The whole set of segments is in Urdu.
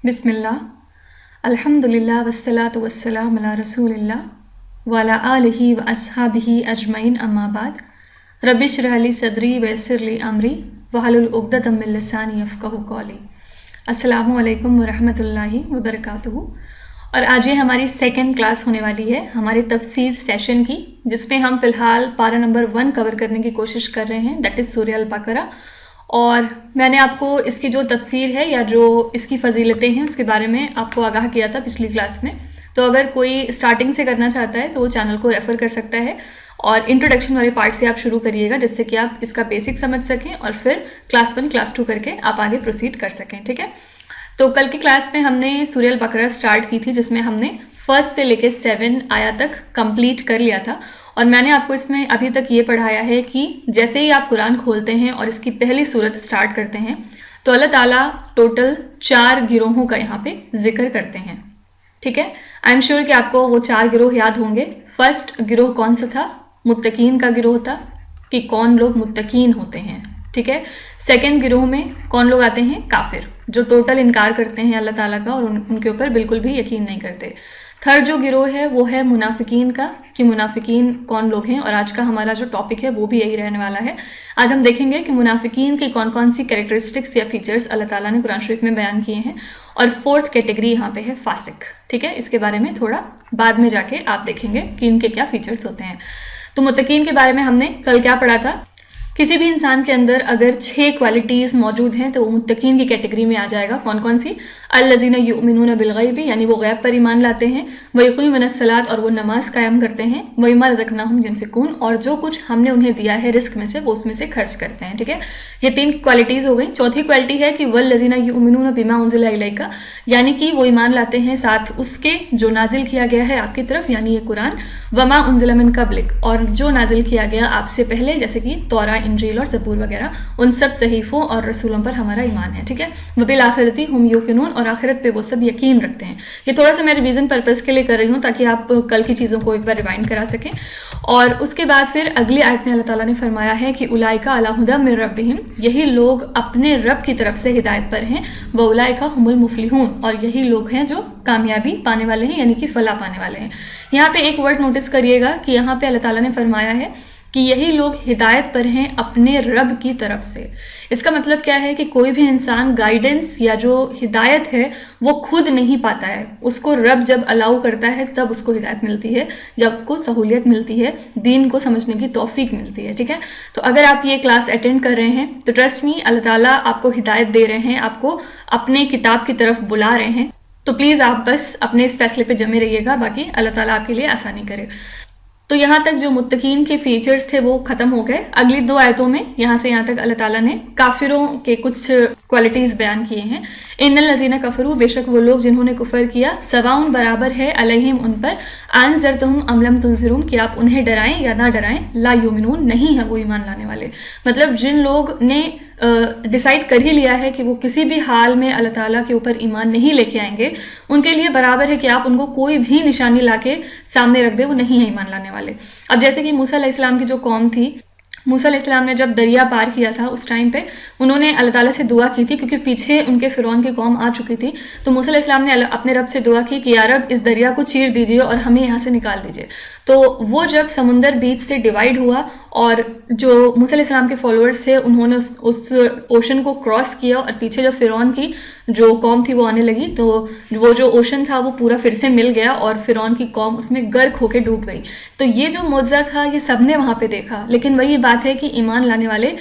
بسم اللہ الحمدللہ والصلاۃ والسلام علی رسول اللہ وعلی آلہ واصحابہ اجمعین اما بعد رب اشرح لی صدری ویسر لی امری واحلل عقدۃ من لسانی یفقہوا قولی۔ السلام علیکم ورحمۃ اللہ وبرکاتہ۔ اور آج یہ ہماری سیکنڈ کلاس ہونے والی ہے ہمارے تفسیر سیشن کی، جس میں ہم فی الحال پارہ نمبر 1 کور کرنے کی کوشش کر رہے ہیں، دیٹ از سورہ البقرہ۔ اور میں نے آپ کو اس کی جو تفسیر ہے یا جو اس کی فضیلتیں ہیں اس کے بارے میں آپ کو آگاہ کیا تھا پچھلی کلاس میں، تو اگر کوئی اسٹارٹنگ سے کرنا چاہتا ہے تو وہ چینل کو ریفر کر سکتا ہے، اور انٹروڈکشن والے پارٹ سے آپ شروع کریے گا، جس سے کہ آپ اس کا بیسک سمجھ سکیں اور پھر کلاس 1 کلاس 2 کر کے آپ آگے پروسیڈ کر سکیں، ٹھیک ہے۔ تو کل کی کلاس میں ہم نے سورہ البقرہ سٹارٹ کی تھی، جس میں ہم نے 1 سے لے کے 7 آیا تک کمپلیٹ کر لیا تھا، اور میں نے آپ کو اس میں ابھی تک یہ پڑھایا ہے کہ جیسے ہی آپ قرآن کھولتے ہیں اور اس کی پہلی سورت سٹارٹ کرتے ہیں تو اللہ تعالیٰ ٹوٹل 4 گروہوں کا یہاں پہ ذکر کرتے ہیں، ٹھیک ہے۔ آئی ایم شیور کہ آپ کو وہ 4 گروہ یاد ہوں گے۔ فرسٹ گروہ کون سا تھا؟ متقین کا گروہ تھا، کہ کون لوگ متقین ہوتے ہیں، ٹھیک ہے۔ سیکنڈ گروہ میں کون لوگ آتے ہیں؟ کافر، جو ٹوٹل انکار کرتے ہیں اللہ تعالیٰ کا اور ان کے اوپر بالکل بھی یقین نہیں کرتے۔ تھرڈ جو گروہ ہے وہ ہے منافقین کا، کہ منافقین کون لوگ ہیں، اور آج کا ہمارا جو ٹاپک ہے وہ بھی یہی رہنے والا ہے۔ آج ہم دیکھیں گے کہ منافقین کی کون کون سی کریکٹرسٹکس یا فیچرز اللہ تعالیٰ نے قرآن شریف میں بیان کیے ہیں، اور فورتھ کیٹیگری یہاں پہ ہے فاسق، ٹھیک ہے۔ اس کے بارے میں تھوڑا بعد میں جا کے آپ دیکھیں گے کہ ان کے کیا فیچرز ہوتے ہیں۔ تو متقین کے بارے میں ہم نے کل کیا پڑھا تھا؟ کسی بھی انسان کے اندر اگر 6 کوالٹیز موجود ہیں تو وہ متقین کی کیٹیگری میں آ جائے گا۔ کون کون سی؟ الذین یؤمنون بالغیب، یعنی وہ غیب پر ایمان لاتے ہیں، ویقیمون الصلاۃ، اور وہ نماز قائم کرتے ہیں، ومما رزقناہم ینفقون، اور جو کچھ ہم نے انہیں دیا ہے رزق میں سے وہ اس میں سے خرچ کرتے ہیں، ٹھیک ہے۔ یہ 3 کوالٹیز ہو گئی۔ چوتھی کوالٹی ہے کہ والذین یؤمنون بما انزل الیک، یعنی کہ وہ ایمان لاتے ہیں ساتھ اس کے جو نازل کیا گیا ہے آپ کی طرف، یعنی یہ قرآن، وما انزل من قبلک، اور جو نازل کیا گیا آپ سے پہلے، جیسے کہ توراہ، انجیل اور زبور وغیرہ، ان سب صحیفوں اور رسولوں پر ہمارا ایمان ہے، ٹھیک ہے۔ وبالآخرۃ ہم یوقنون، اور آخرت پہ وہ سب یقین رکھتے ہیں۔ یہ تھوڑا سا میں ریویژن پرپز کے لیے کر رہی ہوں تاکہ آپ کل کی چیزوں کو ایک بار ریوائنڈ کرا سکیں۔ اور اس کے بعد پھر اگلی آیت میں اللہ تعالیٰ نے فرمایا ہے کہ اولئک علی ھدی من ربہم، یہی لوگ اپنے رب کی طرف سے ہدایت پر ہیں، واولئک ھم المفلحون، اور یہی لوگ ہیں جو کامیابی پانے والے ہیں، یعنی کہ فلاح پانے والے ہیں۔ یہاں پہ ایک ورڈ نوٹس کریے گا کہ یہاں پہ اللہ تعالیٰ نے فرمایا ہے کہ یہی لوگ ہدایت پر ہیں اپنے رب کی طرف سے۔ اس کا مطلب کیا ہے کہ کوئی بھی انسان گائیڈنس یا جو ہدایت ہے وہ خود نہیں پاتا ہے، اس کو رب جب الاؤ کرتا ہے تب اس کو ہدایت ملتی ہے، یا اس کو سہولیت ملتی ہے، دین کو سمجھنے کی توفیق ملتی ہے، ٹھیک ہے۔ تو اگر آپ یہ کلاس اٹینڈ کر رہے ہیں تو ٹرسٹ می، اللہ تعالیٰ آپ کو ہدایت دے رہے ہیں، آپ کو اپنے کتاب کی طرف بلا رہے ہیں، تو پلیز آپ بس اپنے اس فیصلے پہ جمے رہیے گا، باقی اللہ تعالیٰ آپ کے لیے آسانی کرے۔ تو یہاں تک جو متقین کے فیچرز تھے وہ ختم ہو گئے۔ اگلی 2 آیتوں میں یہاں سے یہاں تک اللہ تعالیٰ نے کافروں کے کچھ کوالٹیز بیان کیے ہیں۔ ان الذین کفروا، بے شک وہ لوگ جنہوں نے کفر کیا، سواء برابر ہے، علیہم ان پر، انذرتہم ام لم تنذرہم، کہ آپ انہیں ڈرائیں یا نہ ڈرائیں، لا یؤمنون، نہیں ہے وہ ایمان لانے والے۔ مطلب جن لوگ نے ڈیسائیڈ کر ہی لیا ہے کہ وہ کسی بھی حال میں اللہ تعالیٰ کے اوپر ایمان نہیں لے کے آئیں گے، ان کے لیے برابر ہے کہ آپ ان کو کوئی بھی نشانی لا کے سامنے رکھ دیں، وہ نہیں ہے ایمان لانے والے۔ اب جیسے کہ موسیٰ علیہ السلام کی جو قوم تھی، موسیٰ علیہ السلام نے جب دریا پار کیا تھا اس ٹائم پہ انہوں نے اللہ تعالیٰ سے دعا کی تھی، کیونکہ پیچھے ان کے فرعون کی قوم آ چکی تھی، تو موسیٰ علیہ السلام نے اپنے رب سے دعا کی کہ یا رب اس دریا کو چیر دیجئے اور ہمیں یہاں سے نکال دیجئے۔ تو وہ جب سمندر بیچ سے ڈیوائیڈ ہوا اور جو موسیٰ علیہ السلام کے فالوورز تھے انہوں نے اس اوشن کو کراس کیا، اور پیچھے جب فرعون کی جو قوم تھی وہ آنے لگی، تو وہ جو اوشن تھا وہ پورا پھر سے مل گیا اور فرعون کی قوم اس میں غرق ہو کے ڈوب گئی۔ تو یہ جو معجزہ تھا یہ سب نے وہاں پہ دیکھا، لیکن وہی بات ہے کہ ایمان لانے والے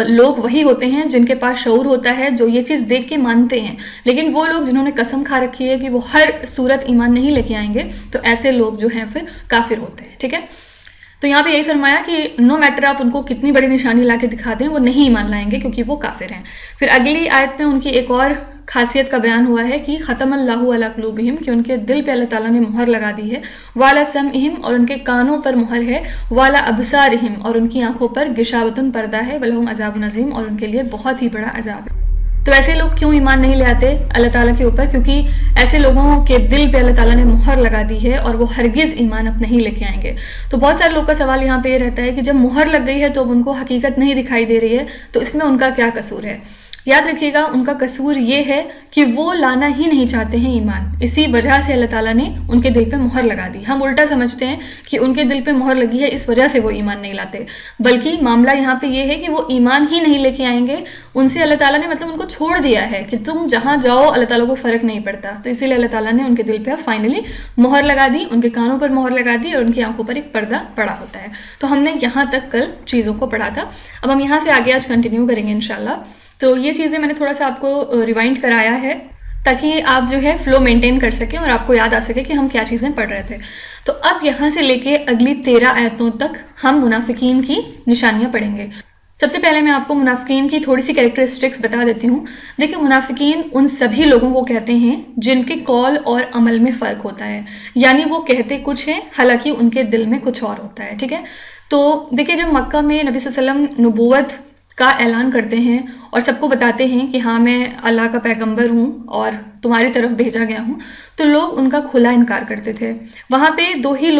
لوگ وہی ہوتے ہیں جن کے پاس شعور ہوتا ہے، جو یہ چیز دیکھ کے مانتے ہیں۔ لیکن وہ لوگ جنہوں نے قسم کھا رکھی ہے کہ وہ ہر صورت ایمان نہیں لے کے آئیں گے، تو ایسے لوگ جو ہیں پھر کافر ہوتے ہیں، ٹھیک ہے۔ تو یہاں پہ یہی فرمایا کہ نو میٹر آپ ان کو کتنی بڑی نشانی لا کے دکھا دیں، وہ نہیں ایمان لائیں گے کیونکہ وہ کافر ہیں۔ پھر اگلی آیت میں ان کی ایک اور خاصیت کا بیان ہوا ہے کہ ختم اللہ علی قلوبہم، کہ ان کے دل پہ اللہ تعالیٰ نے مہر لگا دی ہے، وعلی سمعہم، اور ان کے کانوں پر مہر ہے، وعلی ابصارہم، اور ان کی آنکھوں پر غشاوۃ پردہ ہے، ولہم عذاب عظیم، اور ان کے لیے بہت ہی بڑا عذاب ہے۔ تو ایسے لوگ کیوں ایمان نہیں لے آتے اللہ تعالیٰ کے اوپر؟ کیونکہ ایسے لوگوں کے دل پہ اللہ تعالیٰ نے مہر لگا دی ہے اور وہ ہرگز ایمان اب نہیں لے کے آئیں گے۔ تو بہت سارے لوگ کا سوال یہاں پہ یہ رہتا ہے کہ جب مہر لگ گئی ہے تو اب ان کو حقیقت نہیں دکھائی دے رہی ہے، تو اس میں ان کا کیا قصور ہے؟ یاد رکھیے گا ان کا قصور یہ ہے کہ وہ لانا ہی نہیں چاہتے ہیں ایمان، اسی وجہ سے اللہ تعالیٰ نے ان کے دل پہ مہر لگا دی۔ ہم الٹا سمجھتے ہیں کہ ان کے دل پہ مہر لگی ہے اس وجہ سے وہ ایمان نہیں لاتے، بلکہ معاملہ یہاں پہ یہ ہے کہ وہ ایمان ہی نہیں لے کے آئیں گے، ان سے اللہ تعالیٰ نے مطلب ان کو چھوڑ دیا ہے کہ تم جہاں جاؤ اللہ تعالیٰ کو فرق نہیں پڑتا، تو اسی لیے اللہ تعالیٰ نے ان کے دل پہ فائنلی مہر لگا دی، ان کے کانوں پر مہر لگا دی اور ان کی آنکھوں پر ایک پردہ پڑا ہوتا ہے۔ تو ہم نے یہاں تک کل چیزوں کو پڑھا تھا، اب ہم یہاں سے آگے آج کنٹینیو کریں گے انشاءاللہ۔ تو یہ چیزیں میں نے تھوڑا سا آپ کو ریوائنڈ کرایا ہے تاکہ آپ جو ہے فلو مینٹین کر سکیں اور آپ کو یاد آ سکے کہ ہم کیا چیزیں پڑھ رہے تھے۔ تو اب یہاں سے لے کے اگلی 13 آیتوں تک ہم منافقین کی نشانیاں پڑھیں گے۔ سب سے پہلے میں آپ کو منافقین کی تھوڑی سی کریکٹرسٹکس بتا دیتی ہوں۔ دیکھیں، منافقین ان سبھی لوگوں کو کہتے ہیں جن کے قول اور عمل میں فرق ہوتا ہے، یعنی وہ کہتے کچھ ہیں حالانکہ ان کے دل میں کچھ اور ہوتا ہے، ٹھیک ہے۔ تو دیکھیں، جب مکہ میں نبی صلی اللہ علیہ وسلم نبوت کا اعلان کرتے ہیں اور سب کو بتاتے ہیں کہ ہاں میں اللہ کا پیغمبر ہوں اور تمہاری طرف بھیجا گیا ہوں، تو لوگ ان کا کھلا انکار کرتے تھے۔ وہاں پہ دو ہی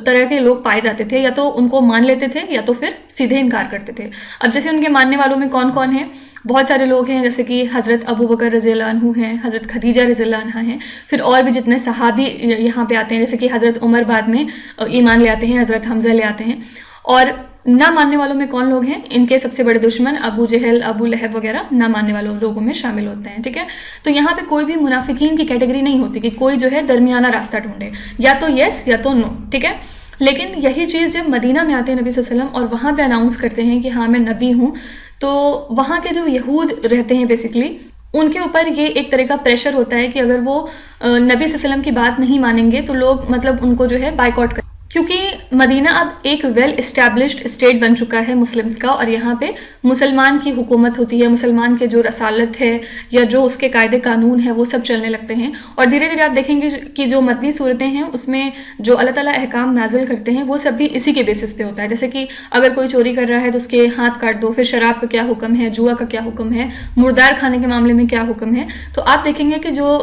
طرح کے لوگ پائے جاتے تھے، یا تو ان کو مان لیتے تھے یا تو پھر سیدھے انکار کرتے تھے۔ اب جیسے ان کے ماننے والوں میں کون کون ہیں؟ بہت سارے لوگ ہیں، جیسے کہ حضرت ابو بکر رضی اللہ عنہ ہیں، حضرت خدیجہ رضی اللہ عنہ ہیں، پھر اور بھی جتنے صحابی یہاں پہ آتے ہیں، جیسے کہ حضرت عمر بعد میں ایمان لے آتے ہیں، حضرت حمزہ لے آتے ہیں۔ اور نہ ماننے والوں میں کون لوگ ہیں؟ ان کے سب سے بڑے دشمن ابو جہل، ابو لہب وغیرہ نہ ماننے والوں لوگوں میں شامل ہوتے ہیں، ٹھیک ہے۔ تو یہاں پہ کوئی بھی منافقین کی کیٹیگری نہیں ہوتی کہ کوئی جو ہے درمیانہ راستہ ڈھونڈے، یا تو یس یا تو نو، ٹھیک ہے۔ لیکن یہی چیز جب مدینہ میں آتے ہیں نبی صلی اللہ علیہ وسلم اور وہاں پہ اناؤنس کرتے ہیں کہ ہاں میں نبی ہوں، تو وہاں کے جو یہود رہتے ہیں بیسکلی ان کے اوپر یہ ایک طرح کا پریشر ہوتا ہے کہ اگر وہ نبی صلی اللہ علیہ وسلم کی بات نہیں مانیں گے تو لوگ مطلب ان کو جو ہے بائیکاٹ کریں، کیونکہ مدینہ اب ایک ویل اسٹیبلشڈ اسٹیٹ بن چکا ہے مسلمز کا، اور یہاں پہ مسلمان کی حکومت ہوتی ہے، مسلمان کے جو رسالت ہے یا جو اس کے قاعدے قانون ہے وہ سب چلنے لگتے ہیں۔ اور دھیرے دھیرے آپ دیکھیں گے کہ جو مدنی صورتیں ہیں اس میں جو اللہ تعالیٰ احکام نازل کرتے ہیں وہ سب بھی اسی کے بیسس پہ ہوتا ہے، جیسے کہ اگر کوئی چوری کر رہا ہے تو اس کے ہاتھ کاٹ دو، پھر شراب کا کیا حکم ہے، جوا کا کیا حکم ہے، مردار کھانے کے معاملے میں کیا حکم ہے۔ تو آپ دیکھیں گے کہ جو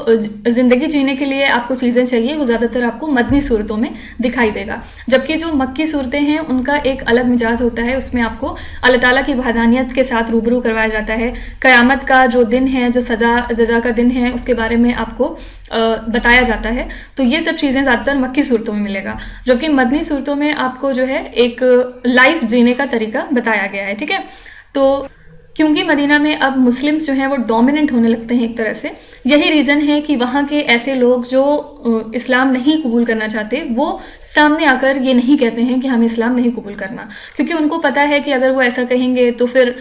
زندگی جینے کے لیے آپ کو چیزیں چاہیے وہ زیادہ تر آپ کو مدنی صورتوں میں دکھائی دے گا، جبکہ جو مکی صورتیں ہیں ان کا ایک الگ مزاج ہوتا ہے، اس میں آپ کو اللہ تعالیٰ کی وحدانیت کے ساتھ روبرو کروایا جاتا ہے، قیامت کا جو دن ہے، جو سزا کا دن ہے، اس کے بارے میں آپ کو بتایا جاتا ہے۔ تو یہ سب چیزیں زیادہ تر مکی صورتوں میں ملے گا، جبکہ مدنی صورتوں میں آپ کو جو ہے ایک لائف جینے کا طریقہ بتایا گیا ہے، ٹھیک ہے۔ تو کیونکہ مدینہ میں اب مسلمز جو ہیں وہ ڈومیننٹ ہونے لگتے ہیں ایک طرح سے، یہی ریزن ہے کہ وہاں کے ایسے لوگ جو اسلام نہیں قبول کرنا چاہتے وہ سامنے آ کر یہ نہیں کہتے ہیں کہ ہمیں اسلام نہیں قبول کرنا، کیونکہ ان کو پتہ ہے کہ اگر وہ ایسا کہیں گے تو پھر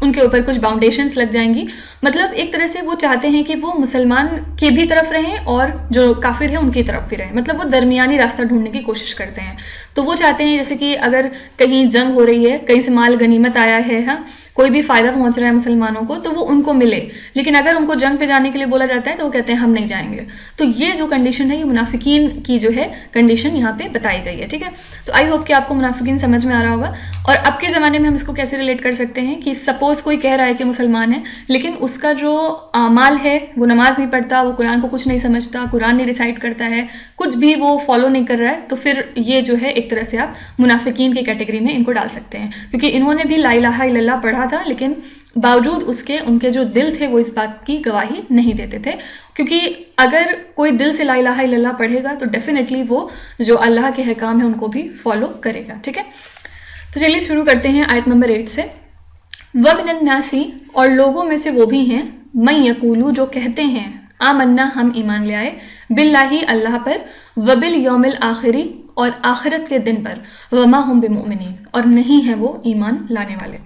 ان کے اوپر کچھ باؤنڈیشنز لگ جائیں گی۔ مطلب ایک طرح سے وہ چاہتے ہیں کہ وہ مسلمان کی بھی طرف رہیں اور جو کافر ہیں ان کی طرف بھی رہیں، مطلب وہ درمیانی راستہ ڈھونڈنے کی کوشش کرتے ہیں۔ تو وہ چاہتے ہیں جیسے کہ اگر کہیں جنگ ہو رہی ہے، کہیں سے مال غنیمت آیا ہے، ہاں کوئی بھی فائدہ پہنچ رہا ہے مسلمانوں کو، تو وہ ان کو ملے، لیکن اگر ان کو جنگ پہ جانے کے لیے بولا جاتا ہے تو وہ کہتے ہیں ہم نہیں جائیں گے۔ تو یہ جو کنڈیشن ہے یہ منافقین کی جو ہے کنڈیشن یہاں پہ بتائی گئی ہے، ٹھیک ہے۔ تو آئی ہوپ کہ آپ کو منافقین سمجھ میں آ رہا ہوگا۔ اور اب کے زمانے میں ہم اس کو کیسے ریلیٹ کر سکتے ہیں کہ سپوز کوئی کہہ رہا ہے کہ مسلمان ہے لیکن اس کا جو اعمال ہے وہ نماز نہیں پڑھتا، وہ قرآن کو کچھ نہیں سمجھتا، قرآن نہیں ریسائٹ کرتا ہے، کچھ بھی وہ فالو نہیں کر رہا ہے، تو پھر یہ جو ہے ایک طرح سے آپ منافقین کی کیٹیگری میں ان کو ڈال سکتے ہیں، کیونکہ انہوں نے بھی لا الہ الا اللہ پڑھا تھا لیکن باوجود اس کے ان کے جو دل تھے وہ اس بات کی گواہی نہیں دیتے تھے، کیونکہ اگر کوئی دل سے لا الہ الا اللہ پڑھے گا تو ڈیفینیٹلی وہ جو اللہ کے احکام ہیں ان کو بھی فالو کرے گا، ٹھیک ہے۔ تو چلیے شروع کرتے ہیں آیت نمبر 8 سے۔ وَمِنَ النَّاسِ، اور لوگوں میں سے وہ بھی ہیں، مَن یقولو، جو کہتے ہیں، آمنا، ہم ایمان لے آئے، باللہ، اللہ پر، وبالیوم الآخری، اور آخرت کے دن پر، وما ہم بمؤمنین، اور نہیں ہیں وہ ایمان لانے والے۔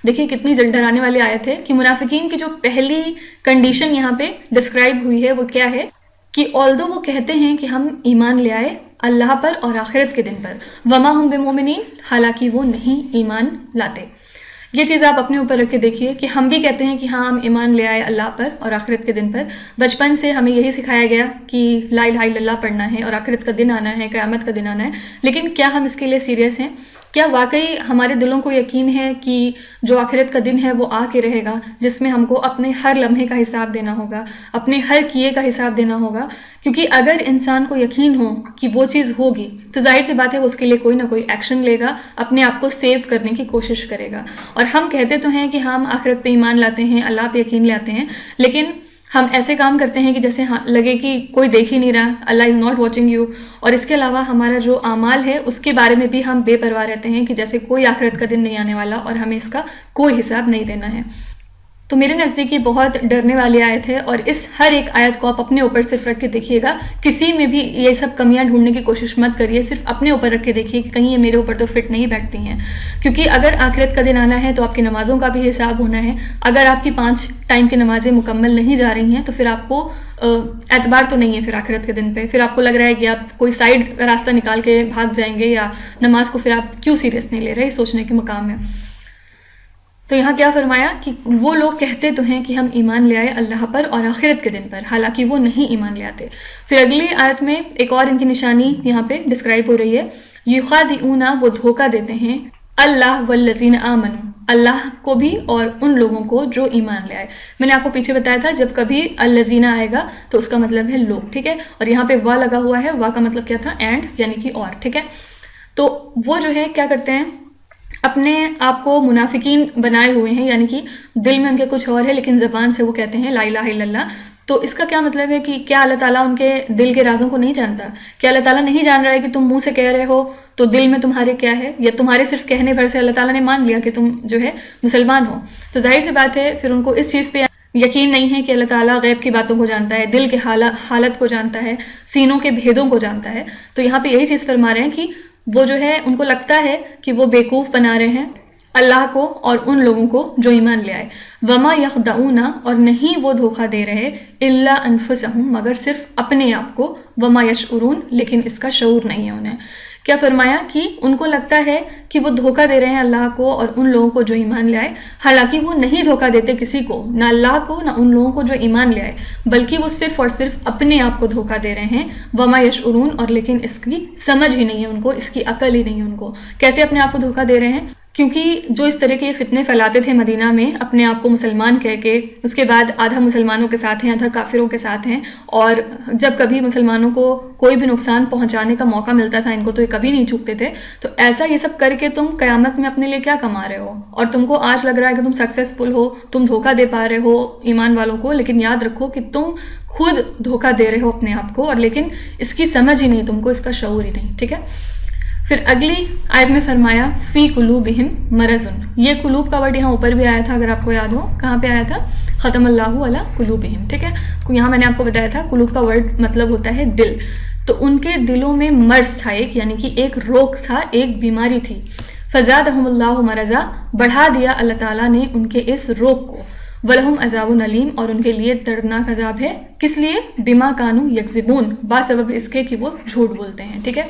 دیکھیں کتنی ڈرانے والی آیت ہے کہ منافقین کی جو پہلی کنڈیشن یہاں پہ ڈسکرائب ہوئی ہے وہ کیا ہے کہ آلدو وہ کہتے ہیں کہ ہم ایمان لے آئے اللہ پر اور آخرت کے دن پر، وما ہم بمؤمنین، حالانکہ وہ نہیں ایمان لاتے۔ یہ چیز آپ اپنے اوپر رکھ کے دیکھیے کہ ہم بھی کہتے ہیں کہ ہاں ہم ایمان لے آئے اللہ پر اور آخرت کے دن پر، بچپن سے ہمیں یہی سکھایا گیا کہ لا الہ الا اللہ پڑھنا ہے اور آخرت کا دن آنا ہے، قیامت کا دن آنا ہے، لیکن کیا ہم اس کے لیے سیریس ہیں؟ کیا واقعی ہمارے دلوں کو یقین ہے کہ جو آخرت کا دن ہے وہ آ کے رہے گا، جس میں ہم کو اپنے ہر لمحے کا حساب دینا ہوگا، اپنے ہر کیے کا حساب دینا ہوگا؟ کیونکہ اگر انسان کو یقین ہو کہ وہ چیز ہوگی تو ظاہر سی بات ہے وہ اس کے لیے کوئی نہ کوئی ایکشن لے گا، اپنے آپ کو سیو کرنے کی کوشش کرے گا۔ اور ہم کہتے تو ہیں کہ ہم آخرت پہ ایمان لاتے ہیں، اللہ پہ یقین لاتے ہیں، لیکن ہم ایسے کام کرتے ہیں کہ جیسے لگے کہ کوئی دیکھ ہی نہیں رہا، اللہ از ناٹ واچنگ یو۔ اور اس کے علاوہ ہمارا جو اعمال ہے اس کے بارے میں بھی ہم بے پرواہ رہتے ہیں کہ جیسے کوئی آخرت کا دن نہیں آنے والا اور ہمیں اس کا کوئی حساب نہیں دینا ہے۔ تو میرے نزدیک یہ بہت ڈرنے والی آیت ہے، اور اس ہر ایک آیت کو آپ اپنے اوپر صرف رکھ کے دیکھیے گا، کسی میں بھی یہ سب کمیاں ڈھونڈنے کی کوشش مت کریے، صرف اپنے اوپر رکھ کے دیکھیے کہ کہیں یہ میرے اوپر تو فٹ نہیں بیٹھتی ہیں۔ کیونکہ اگر آخرت کا دن آنا ہے تو آپ کی نمازوں کا بھی حساب ہونا ہے۔ اگر آپ کی 5 ٹائم کی نمازیں مکمل نہیں جا رہی ہیں تو پھر آپ کو اعتبار تو نہیں ہے پھر آخرت کے دن پہ، پھر آپ کو لگ رہا ہے کہ آپ کوئی سائیڈ راستہ نکال کے بھاگ جائیں گے، یا نماز کو پھر آپ کیوں سیریس نہیں لے رہے، سوچنے کے مقام ہے۔ تو یہاں کیا فرمایا کہ وہ لوگ کہتے تو ہیں کہ ہم ایمان لے آئے اللہ پر اور آخرت کے دن پر، حالانکہ وہ نہیں ایمان لے آتے۔ پھر اگلی آیت میں ایک اور ان کی نشانی یہاں پہ ڈسکرائب ہو رہی ہے، یخادعون، وہ دھوکہ دیتے ہیں، اللہ والذین آمنوا، اللہ کو بھی اور ان لوگوں کو جو ایمان لے آئے۔ میں نے آپ کو پیچھے بتایا تھا جب کبھی الذین آئے گا تو اس کا مطلب ہے لوگ، ٹھیک ہے، اور یہاں پہ وا لگا ہوا ہے، وا کا مطلب کیا تھا؟ اینڈ، یعنی کہ اور، ٹھیک ہے۔ تو وہ جو ہے کیا کرتے ہیں، اپنے آپ کو منافقین بنائے ہوئے ہیں، یعنی کہ دل میں ان کے کچھ اور ہے لیکن زبان سے وہ کہتے ہیں لا الہ الا اللہ۔ تو اس کا کیا مطلب ہے کہ کیا اللہ تعالیٰ ان کے دل کے رازوں کو نہیں جانتا؟ کیا اللہ تعالیٰ نہیں جان رہا ہے کہ تم منہ سے کہہ رہے ہو تو دل میں تمہارے کیا ہے؟ یا تمہارے صرف کہنے بھر سے اللہ تعالیٰ نے مان لیا کہ تم جو ہے مسلمان ہو؟ تو ظاہر سی بات ہے پھر ان کو اس چیز پہ یقین نہیں ہے کہ اللہ تعالیٰ غیب کی باتوں کو جانتا ہے، دل کے حالت کو جانتا ہے، سینوں کے بھیدوں کو جانتا ہے۔ تو یہاں پہ یہی چیز فرما رہے ہیں کہ وہ جو ہے ان کو لگتا ہے کہ وہ بیوقوف بنا رہے ہیں اللہ کو اور ان لوگوں کو جو ایمان لے آئے۔ وما یخدعون، اور نہیں وہ دھوکہ دے رہے، الا انفسہم، مگر صرف اپنے آپ کو، وما یشعرون، لیکن اس کا شعور نہیں ہے انہیں۔ کیا فرمایا کہ ان کو لگتا ہے کہ وہ دھوکہ دے رہے ہیں اللہ کو اور ان لوگوں کو جو ایمان لے آئے، حالانکہ وہ نہیں دھوکہ دیتے کسی کو، نہ اللہ کو نہ ان لوگوں کو جو ایمان لے آئے، بلکہ وہ صرف اور صرف اپنے آپ کو دھوکہ دے رہے ہیں۔ وما یشعرون، اور لیکن اس کی سمجھ ہی نہیں ہے ان کو، اس کی عقل ہی نہیں ہے ان کو۔ کیسے اپنے آپ کو دھوکہ دے رہے ہیں؟ کیونکہ جو اس طرح کے فتنے پھیلاتے تھے مدینہ میں اپنے آپ کو مسلمان کہہ کے، اس کے بعد آدھا مسلمانوں کے ساتھ ہیں آدھا کافروں کے ساتھ ہیں، اور جب کبھی مسلمانوں کو کوئی بھی نقصان پہنچانے کا موقع ملتا تھا ان کو تو یہ کبھی نہیں چوکتے تھے۔ تو ایسا یہ سب کر کے تم قیامت میں اپنے لیے کیا کما رہے ہو؟ اور تم کو آج لگ رہا ہے کہ تم سکسیسفل ہو، تم دھوکہ دے پا رہے ہو ایمان والوں کو، لیکن یاد رکھو کہ تم خود دھوکہ دے رہے ہو اپنے آپ کو، اور لیکن اس کی سمجھ ہی نہیں تم کو، اس کا شعور ہی نہیں، ٹھیک ہے۔ پھر اگلی آیت میں فرمایا فی قلوبہم مرض، یہ قلوب کا ورڈ یہاں اوپر بھی آیا تھا اگر آپ کو یاد ہو، کہاں پہ آیا تھا؟ ختم اللہ علی قلوبہم، ٹھیک ہے۔ یہاں میں نے آپ کو بتایا تھا قلوب کا ورڈ مطلب ہوتا ہے دل، تو ان کے دلوں میں مرض تھا ایک، یعنی کہ ایک روگ تھا، ایک بیماری تھی۔ فزادہم اللہ مرضا، بڑھا دیا اللہ تعالیٰ نے ان کے اس روگ کو۔ وَلَهُمْ عَذَابٌ عَلِيمٌ، اور ان کے لیے دردناک عذاب ہے، کس لیے؟ بما کانوا یکذبون، بسبب اس کے کہ وہ جھوٹ بولتے ہیں، ٹھیک ہے۔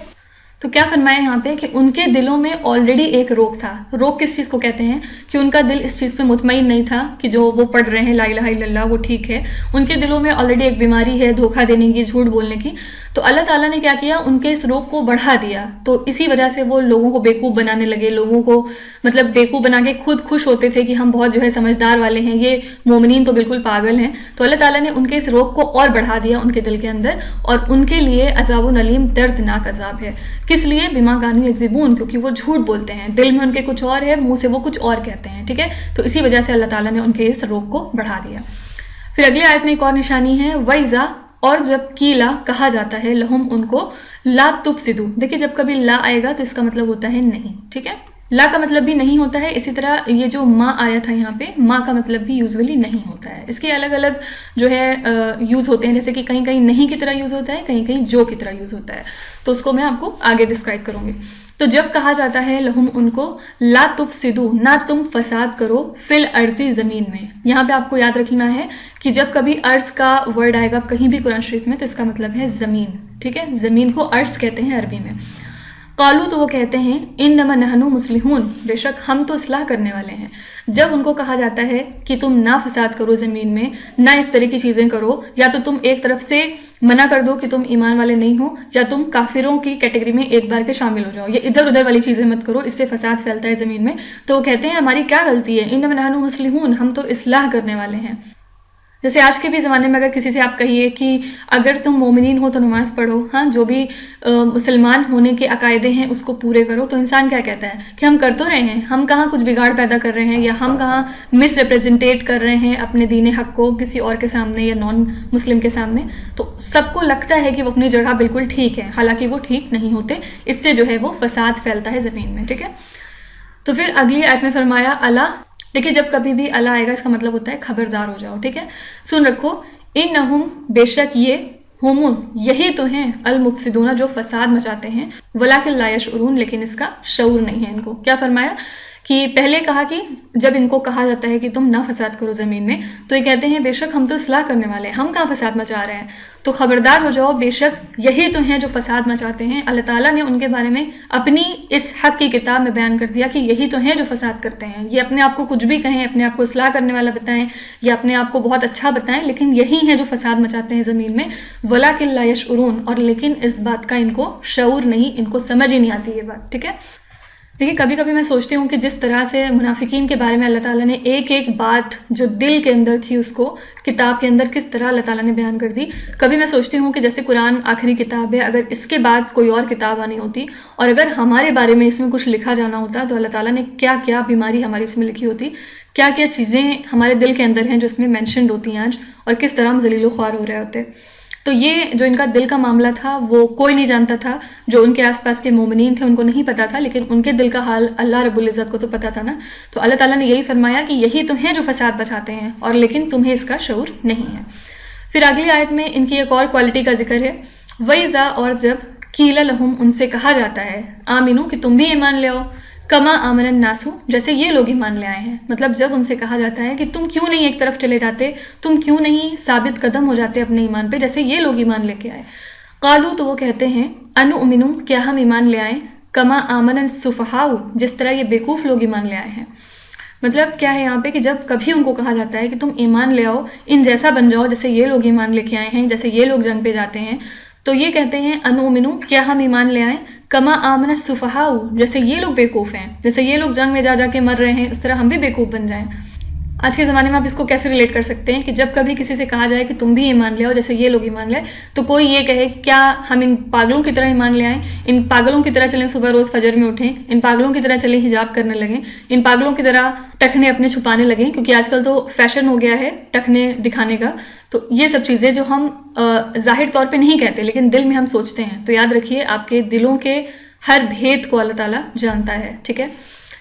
تو کیا فرمایا یہاں پہ کہ ان کے دلوں میں آلریڈی ایک روگ تھا۔ روگ کس چیز کو کہتے ہیں؟ کہ ان کا دل اس چیز پہ مطمئن نہیں تھا کہ جو وہ پڑھ رہے ہیں لا الہ الا اللہ وہ ٹھیک ہے، ان کے دلوں میں آلریڈی ایک بیماری ہے دھوکہ دینے کی، جھوٹ بولنے کی۔ تو اللہ تعالیٰ نے کیا کیا؟ ان کے اس روگ کو بڑھا دیا، تو اسی وجہ سے وہ لوگوں کو بیوقوف بنانے لگے، لوگوں کو مطلب بیوقوف بنا کے خود خوش ہوتے تھے کہ ہم بہت جو ہے سمجھدار والے ہیں، یہ مومنین تو بالکل پاگل ہیں۔ تو اللہ تعالیٰ نے ان کے اس روگ کو اور بڑھا دیا ان کے دل کے اندر، اور ان کے لیے عذاب علیم، دردناک عذاب ہے۔ کس لیے؟ بما کانوا یکذبون، کیونکہ وہ جھوٹ بولتے ہیں، دل میں ان کے کچھ اور ہے، منہ سے وہ کچھ اور کہتے ہیں، ٹھیک ہے۔ تو اسی وجہ سے اللہ تعالیٰ نے ان کے اس روگ کو بڑھا دیا۔ پھر اگلی آیت میں ایک اور نشانی ہے وَإِذَا، اور جب کیلا کہا جاتا ہے لہم ان کو، لا تفسدوا، دیکھیں جب کبھی لا آئے گا تو اس کا مطلب ہوتا ہے نہیں، ٹھیک ہے۔ لا کا مطلب بھی نہیں ہوتا ہے، اسی طرح یہ جو ماں آیا تھا یہاں پہ، ماں کا مطلب بھی یوزولی نہیں ہوتا ہے، اس کے الگ الگ جو ہے یوز ہوتے ہیں، جیسے کہ کہیں کہیں نہیں کی طرح یوز ہوتا ہے، کہیں کہیں جو کی طرح یوز ہوتا ہے، تو اس کو میں آپ کو آگے ڈسکرائب کروں گی۔ تو جب کہا جاتا ہے لہم ان کو، لا تفسدوا، نہ تم فساد کرو، فی الارض، زمین میں، یہاں پہ آپ کو یاد رکھنا ہے کہ جب کبھی ارض کا ورڈ آئے گا کہیں بھی قرآن شریف میں تو اس کا مطلب ہے زمین، ٹھیک ہے، زمین کو ارض کہتے ہیں عربی میں۔ قالو تو وہ کہتے ہیں انما نحن مصلحون، بے شک ہم تو اصلاح کرنے والے ہیں۔ جب ان کو کہا جاتا ہے کہ تم نہ فساد کرو زمین میں، نہ اس طرح کی چیزیں کرو، یا تو تم ایک طرف سے منع کر دو کہ تم ایمان والے نہیں ہو، یا تم کافروں کی کیٹیگری میں ایک بار کے شامل ہو جاؤ، یا ادھر ادھر والی چیزیں مت کرو، اس سے فساد پھیلتا ہے زمین میں، تو وہ کہتے ہیں ہماری کیا غلطی ہے، انما نحن مصلحون، ہم تو اصلاح کرنے والے ہیں۔ جیسے آج کے بھی زمانے میں اگر کسی سے آپ کہیے کہ اگر تم مومنین ہو تو نماز پڑھو، ہاں جو بھی مسلمان ہونے کے عقائدے ہیں اس کو پورے کرو، تو انسان کیا کہتا ہے کہ ہم کر تو رہے ہیں، ہم کہاں کچھ بگاڑ پیدا کر رہے ہیں، یا ہم کہاں مس ریپرزنٹیٹ کر رہے ہیں اپنے دین حق کو کسی اور کے سامنے یا نان مسلم کے سامنے۔ تو سب کو لگتا ہے کہ وہ اپنی جگہ بالکل ٹھیک ہے، حالانکہ وہ ٹھیک نہیں ہوتے، اس سے جو ہے وہ فساد پھیلتا ہے زمین میں، ٹھیک ہے۔ تو پھر اگلی آیت میں فرمایا اللہ، دیکھیے جب کبھی بھی اللہ آئے گا اس کا مطلب ہوتا ہے خبردار ہو جاؤ، ٹھیک ہے، سن رکھو، انہم بے شک یہ، ہم یہی تو ہیں، المفسدون جو فساد مچاتے ہیں، ولکن لا یشعرون لیکن اس کا شعور نہیں ہے ان کو۔ کیا فرمایا کہ پہلے کہا کہ جب ان کو کہا جاتا ہے کہ تم نہ فساد کرو زمین میں، تو یہ کہتے ہیں بے شک ہم تو اصلاح کرنے والے ہیں، ہم کہاں فساد مچا رہے ہیں، تو خبردار ہو جاؤ، بے شک یہی تو ہیں جو فساد مچاتے ہیں۔ اللہ تعالیٰ نے ان کے بارے میں اپنی اس حق کی کتاب میں بیان کر دیا کہ یہی تو ہیں جو فساد کرتے ہیں۔ یہ اپنے آپ کو کچھ بھی کہیں، اپنے آپ کو اصلاح کرنے والا بتائیں یا اپنے آپ کو بہت اچھا بتائیں، لیکن یہی ہیں جو فساد مچاتے ہیں زمین میں، وَلَٰكِن لَا يَشْعُرُونَ، اور لیکن اس بات کا ان کو شعور نہیں، ان کو سمجھ ہی نہیں آتی یہ بات، ٹھیک ہے۔ دیکھیے کبھی کبھی میں سوچتی ہوں کہ جس طرح سے منافقین کے بارے میں اللہ تعالیٰ نے ایک ایک بات جو دل کے اندر تھی اس کو کتاب کے اندر کس طرح اللہ تعالیٰ نے بیان کر دی۔ کبھی میں سوچتی ہوں کہ جیسے قرآن آخری کتاب ہے، اگر اس کے بعد کوئی اور کتاب آنی ہوتی اور اگر ہمارے بارے میں اس میں کچھ لکھا جانا ہوتا تو اللہ تعالیٰ نے کیا کیا بیماری ہماری اس میں لکھی ہوتی، کیا کیا چیزیں ہمارے دل کے اندر ہیں جو اس میں مینشنڈ ہوتی ہیں آج، اور کس طرح ہم ذلیل و خوار ہو رہے ہوتے۔ تو یہ جو ان کا دل کا معاملہ تھا وہ کوئی نہیں جانتا تھا، جو ان کے آس پاس کے مومنین تھے ان کو نہیں پتا تھا، لیکن ان کے دل کا حال اللہ رب العزت کو تو پتا تھا نا۔ تو اللہ تعالیٰ نے یہی فرمایا کہ یہی تو ہیں جو فساد بچاتے ہیں، اور لیکن تمہیں اس کا شعور نہیں ہے۔ پھر اگلی آیت میں ان کی ایک اور کوالٹی کا ذکر ہے، وَإِذَا، اور جب قِيلَ لَهُمْ ان سے کہا جاتا ہے، آمنو کہ تم بھی ایمان لے آؤ، کما آمن الناس جیسے یہ لوگ ایمان لے آئے ہیں، مطلب جب ان سے کہا جاتا ہے کہ تم کیوں نہیں ایک طرف چلے جاتے، تم کیوں نہیں ثابت قدم ہو جاتے اپنے ایمان پہ جیسے یہ لوگ ایمان لے کے آئے، قالو تو وہ کہتے ہیں انؤمن کیا ہم ایمان لے آئیں، کما آمن السفہاء جس طرح یہ بیوقوف لوگ ایمان لے آئے ہیں۔ مطلب کیا ہے یہاں پہ کہ جب کبھی ان کو کہا جاتا ہے کہ تم ایمان لے آؤ، ان جیسا بن جاؤ جیسے یہ لوگ ایمان لے کے آئے ہیں، جیسے یہ لوگ جنگ پہ جاتے ہیں، تو یہ کہتے ہیں انؤمن کیا ہم ایمان لے آئیں، کما آمن السفہاء جیسے یہ لوگ بیوقوف ہیں، جیسے یہ لوگ جنگ میں جا جا کے مر رہے ہیں اس طرح ہم بھی بیوقوف بن جائیں۔ آج کے زمانے میں آپ اس کو کیسے ریلیٹ کر سکتے ہیں کہ جب کبھی کسی سے کہا جائے کہ تم بھی ایمان لے آؤ جیسے یہ لوگ ایمان لے، تو کوئی یہ کہے کہ کیا ہم ان پاگلوں کی طرح ایمان لے آئیں، ان پاگلوں کی طرح چلیں صبح روز فجر میں اٹھیں، ان پاگلوں کی طرح چلیں حجاب کرنے لگیں، ان پاگلوں کی طرح ٹخنے اپنے چھپانے لگیں، کیونکہ آج کل تو فیشن ہو گیا ہے ٹخنے دکھانے کا۔ تو یہ سب چیزیں جو ہم ظاہر طور پہ نہیں کہتے لیکن دل میں ہم سوچتے ہیں، تو یاد رکھیے آپ کے دلوں کے ہر بھید کو اللہ تعالیٰ جانتا ہے، ٹھیک ہے۔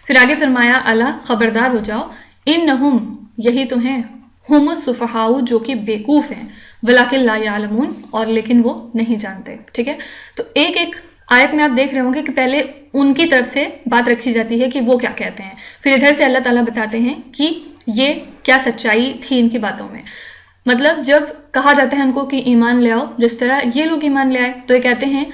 پھر آگے فرمایا اللہ خبردار ہو جاؤ، انہم یہی تو ہیں، ہم السفہاء جو کہ بیوقوف ہیں، ولکن لا یعلمون اور لیکن وہ نہیں جانتے، ٹھیک ہے۔ تو ایک ایک آیت میں آپ دیکھ رہے ہوں گے کہ پہلے ان کی طرف سے بات رکھی جاتی ہے کہ وہ کیا کہتے ہیں، پھر ادھر سے اللہ تعالیٰ بتاتے ہیں کہ یہ کیا سچائی تھی ان کی باتوں میں۔ مطلب جب کہا جاتا ہے ان کو کہ ایمان لے آؤ جس طرح یہ لوگ ایمان لے آئے، تو یہ کہتے ہیں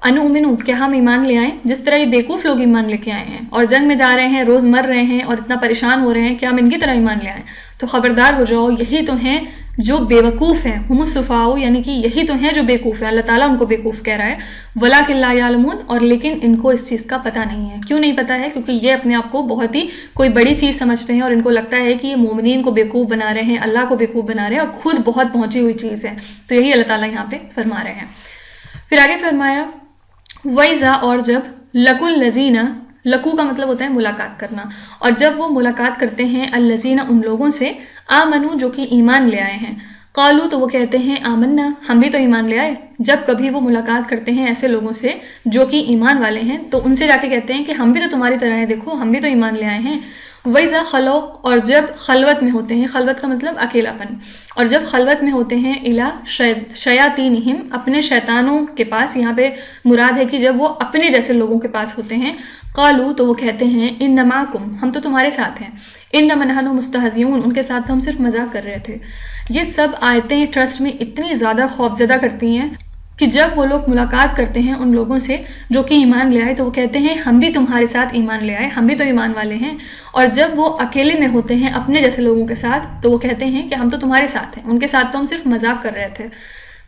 انؤمن کیا ہم ایمان لے آئیں جس طرح یہ بیوقوف لوگ ایمان لے کے آئے ہیں اور جنگ میں جا رہے ہیں، روز مر رہے ہیں اور اتنا پریشان ہو رہے ہیں، کیا ہم ان کی طرح ایمان لے آئیں؟ تو خبردار ہو جاؤ، یہی تو ہیں جو بیوقوف ہیں، ہم السفہاء یعنی کہ یہی تو ہیں جو بیوقوف ہیں، اللہ تعالیٰ ان کو بیوقوف کہہ رہا ہے، ولکن لا یعلمون اور لیکن ان کو اس چیز کا پتہ نہیں ہے۔ کیوں نہیں پتہ ہے؟ کیونکہ یہ اپنے آپ کو بہت ہی کوئی بڑی چیز سمجھتے ہیں اور ان کو لگتا ہے کہ یہ مومنین کو بیوقوف بنا رہے ہیں، اللہ کو بیوقوف بنا رہے ہیں اور خود بہت پہنچی ہوئی چیز ہے۔ تو یہی اللہ تعالیٰ یہاں پہ فرما رہے ہیں۔ پھر آگے فرمایا وَإِذَا اور جب لَقُوا الَّذِينَ، لقو کا مطلب ہوتا ہے ملاقات کرنا، اور جب وہ ملاقات کرتے ہیں الَّذِينَ ان لوگوں سے آمنوا جو کہ ایمان لے آئے ہیں، قالوا تو وہ کہتے ہیں آمنا ہم بھی تو ایمان لے آئے۔ جب کبھی وہ ملاقات کرتے ہیں ایسے لوگوں سے جو کہ ایمان والے ہیں تو ان سے جا کے کہتے ہیں کہ ہم بھی تو تمہاری طرح ہیں، دیکھو ہم بھی تو ایمان لے آئے ہیں۔ وَإِذَا خَلَوْا اور جب خلوت میں ہوتے ہیں، خلوت کا مطلب اکیلا پن، اور جب خلوت میں ہوتے ہیں إِلَىٰ شَيَاطِينِهِمْ اپنے شیطانوں کے پاس، یہاں پہ مراد ہے کہ جب وہ اپنے جیسے لوگوں کے پاس ہوتے ہیں، قالوا تو وہ کہتے ہیں إِنَّ مَعَكُمْ ہم تو تمہارے ساتھ ہیں، إِنَّمَا نَحْنُ مُسْتَهْزِئُونَ ان کے ساتھ تو ہم صرف مذاق کر رہے تھے۔ یہ سب آیتیں ٹرسٹ میں اتنی زیادہ خوفزدہ کرتی ہیں کہ جب وہ لوگ ملاقات کرتے ہیں ان لوگوں سے جو کہ ایمان لے آئے تو وہ کہتے ہیں ہم بھی تمہارے ساتھ ایمان لے آئے، ہم بھی تو ایمان والے ہیں. اور جب وہ اکیلے میں ہوتے ہیں اپنے جیسے لوگوں کے ساتھ تو وہ کہتے ہیں کہ ہم تو تمہارے ساتھ ہیں، ان کے ساتھ تو ہم صرف مذاق کر رہے تھے.